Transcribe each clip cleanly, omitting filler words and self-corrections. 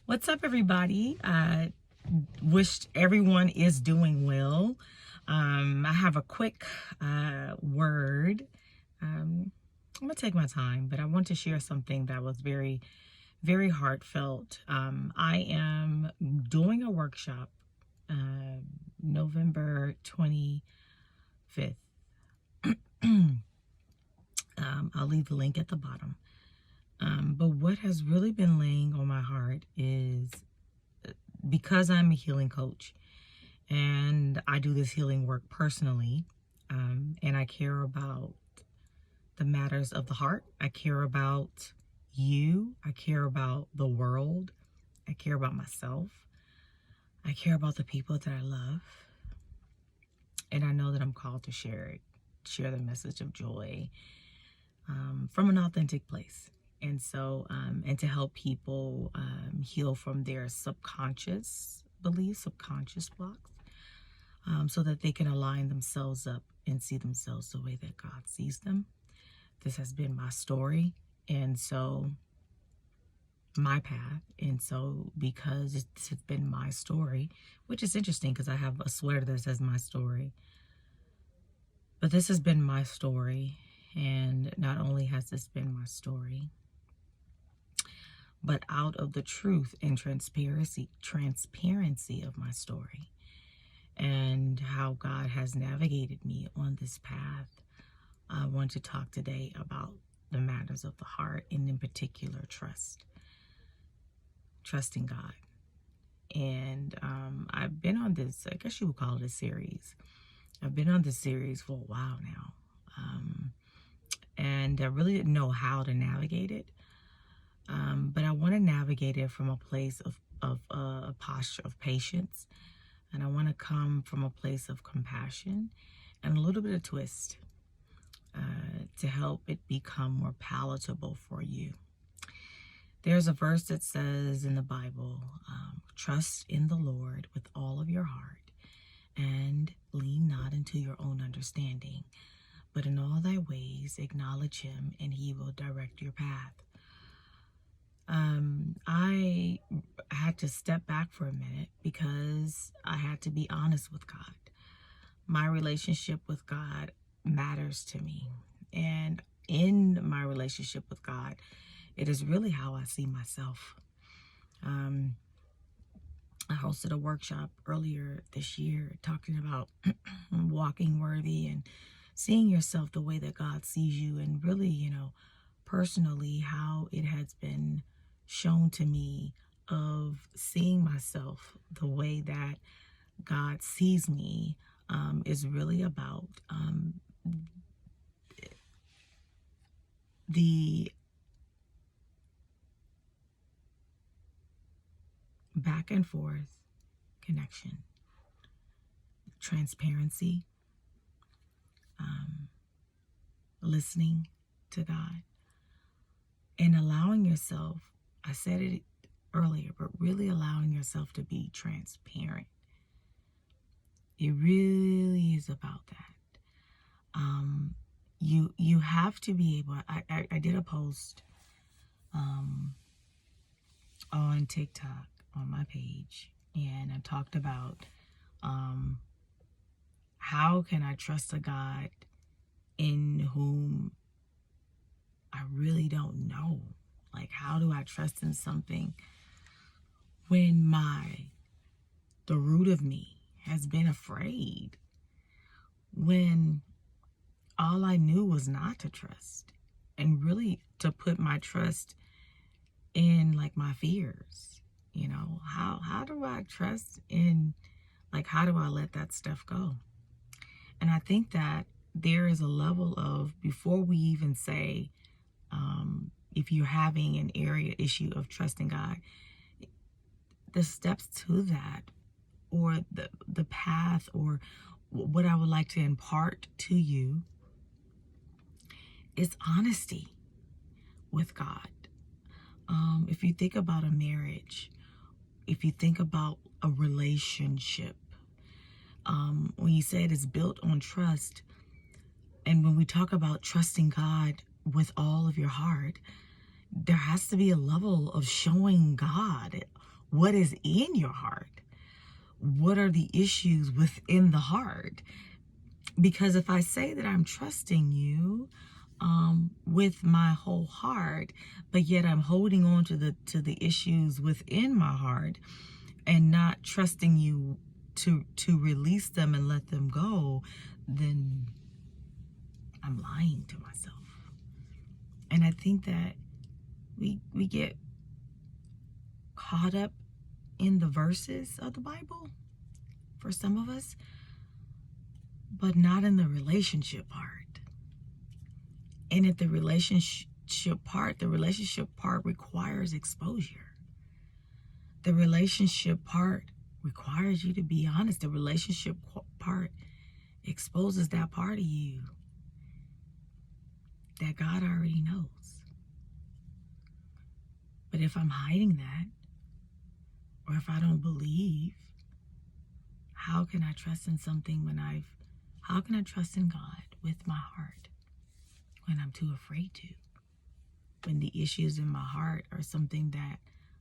What's up, everybody? Wish everyone is doing well. I have a quick word. I'm gonna take my time, but I want to share something that was very, very heartfelt. I am doing a workshop November 25th. I'll leave the link at the bottom. But what has really been laying on my heart is because I'm a healing coach and I do this healing work personally, and I care about the matters of the heart. I care about you. I care about the world. I care about myself. I care about the people that I love. And I know that I'm called to share the message of joy from an authentic place. And so, and to help people heal from their subconscious beliefs, subconscious blocks, so that they can align themselves up and see themselves the way that God sees them. This has been my story, and so my path. And so because this has been my story, which is interesting because I have a sweater that says my story, but this has been my story. And not only has this been my story, but out of the truth and transparency of my story and how God has navigated me on this path, I want to talk today about the matters of the heart, and in particular, trusting God. And I've been on this, I guess you would call it a series. I've been on this series for a while now. And I really didn't know how to navigate it. But I want to navigate it from a place of a posture of patience. And I want to come from a place of compassion and a little bit of twist to help it become more palatable for you. There's a verse that says in the Bible, trust in the Lord with all of your heart and lean not into your own understanding, but in all thy ways acknowledge him and he will direct your path. I had to step back for a minute because I had to be honest with God. My relationship with God matters to me. And in my relationship with God, it is really how I see myself. I hosted a workshop earlier this year talking about walking worthy and seeing yourself the way that God sees you, and really, personally, how it has been shown to me of seeing myself the way that God sees me is really about the back and forth connection, transparency, listening to God, and allowing yourself, I said it earlier, but really allowing yourself to be transparent. It really is about that. You have to be able, I did a post on TikTok on my page, and I talked about how can I trust a God in whom I really don't know? Like, how do I trust in something when the root of me has been afraid, when all I knew was not to trust, and really to put my trust in like my fears? How do I trust in, like, how do I let that stuff go? And I think that there is a level of, before we even say, if you're having an issue of trusting God, the steps to that, or the path, or what I would like to impart to you, is honesty with God. If you think about a marriage, if you think about a relationship, when you say it is built on trust, and when we talk about trusting God with all of your heart, there has to be a level of showing God what is in your heart? What are the issues within the heart? Because if I say that I'm trusting you with my whole heart, but yet I'm holding on to the issues within my heart and not trusting you to release them and let them go, then I'm lying to myself. And I think that we get caught up in the verses of the Bible for some of us, but not in the relationship part. And if the relationship part requires exposure. The relationship part requires you to be honest. The relationship part exposes that part of you that God already knows. But if I'm hiding that, or if I don't believe, how can I trust in something how can I trust in God with my heart when I'm too afraid to? When the issues in my heart are something that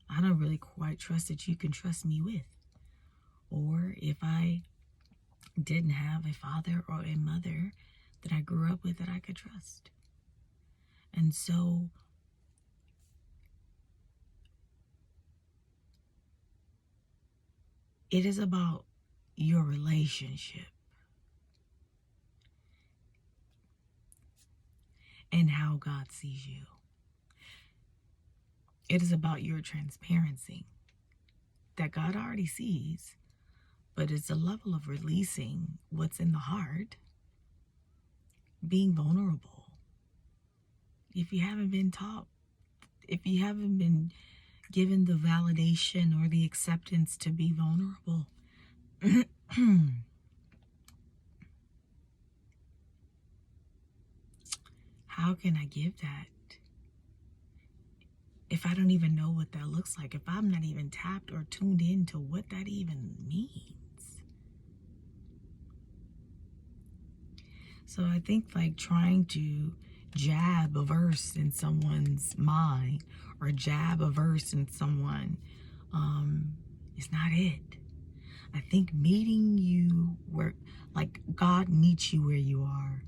I don't really quite trust that you can trust me with. Or if I didn't have a father or a mother that I grew up with that I could trust. And so it is about your relationship and how God sees you. It is about your transparency that God already sees, but it's a level of releasing what's in the heart, being vulnerable. If you haven't been taught, if you haven't been given the validation or the acceptance to be vulnerable, how can I give that if I don't even know what that looks like? If I'm not even tapped or tuned in to what that even means? So I think like trying to jab a verse in someone's mind or jab a verse in someone is not it. I think meeting you where, like, God meets you where you are.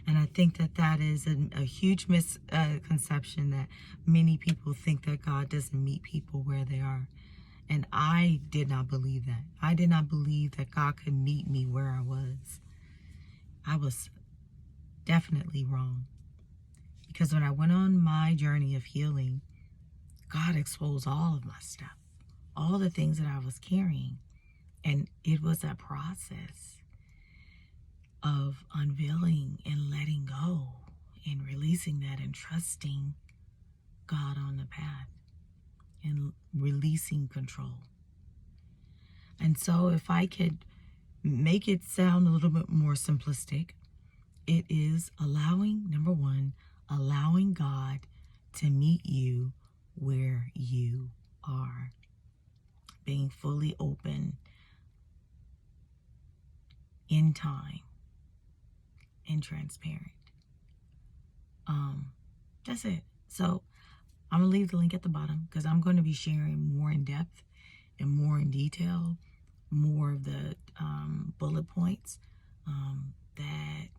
And I think that is a huge misconception that many people think that God doesn't meet people where they are. And I did not believe that. I did not believe that God could meet me where I was. I was definitely wrong. Because when I went on my journey of healing, God exposed all of my stuff, all the things that I was carrying. And it was a process of unveiling and letting go and releasing that and trusting God on the path and releasing control. And so if I could make it sound a little bit more simplistic, it is allowing, number one, allowing God to meet you where you are. Being fully open in time and transparent. That's it. So I'm gonna leave the link at the bottom because I'm going to be sharing more in depth and more in detail, more of the bullet points that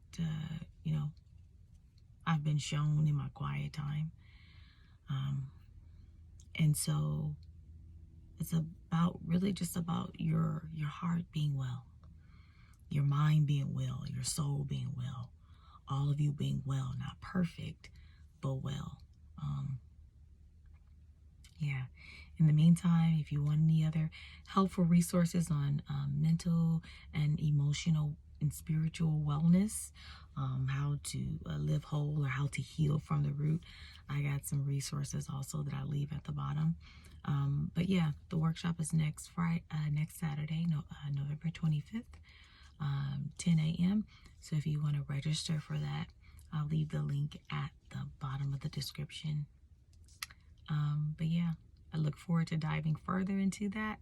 I've been shown in my quiet time. And so it's about really just about your heart being well, your mind being well, your soul being well, all of you being well, not perfect, but well. Yeah. In the meantime, if you want any other helpful resources on mental and emotional and spiritual wellness, how to live whole or how to heal from the root, I got some resources also that I'll leave at the bottom. But yeah, the workshop is next Saturday, November 25th, 10 a.m. So if you want to register for that, I'll leave the link at the bottom of the description. But yeah, I look forward to diving further into that,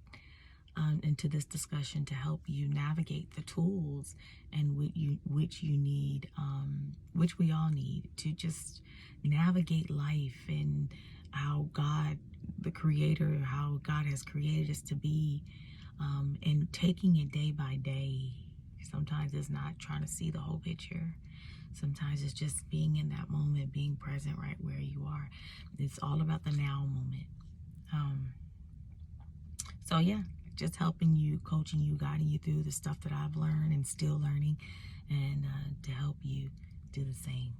into this discussion to help you navigate the tools and which you need, which we all need to just navigate life and how God the Creator, how God has created us to be, and taking it day by day. Sometimes it's not trying to see the whole picture. Sometimes it's just being in that moment, being present right where you are. It's all about the now moment. So yeah, just helping you, coaching you, guiding you through the stuff that I've learned and still learning, and to help you do the same.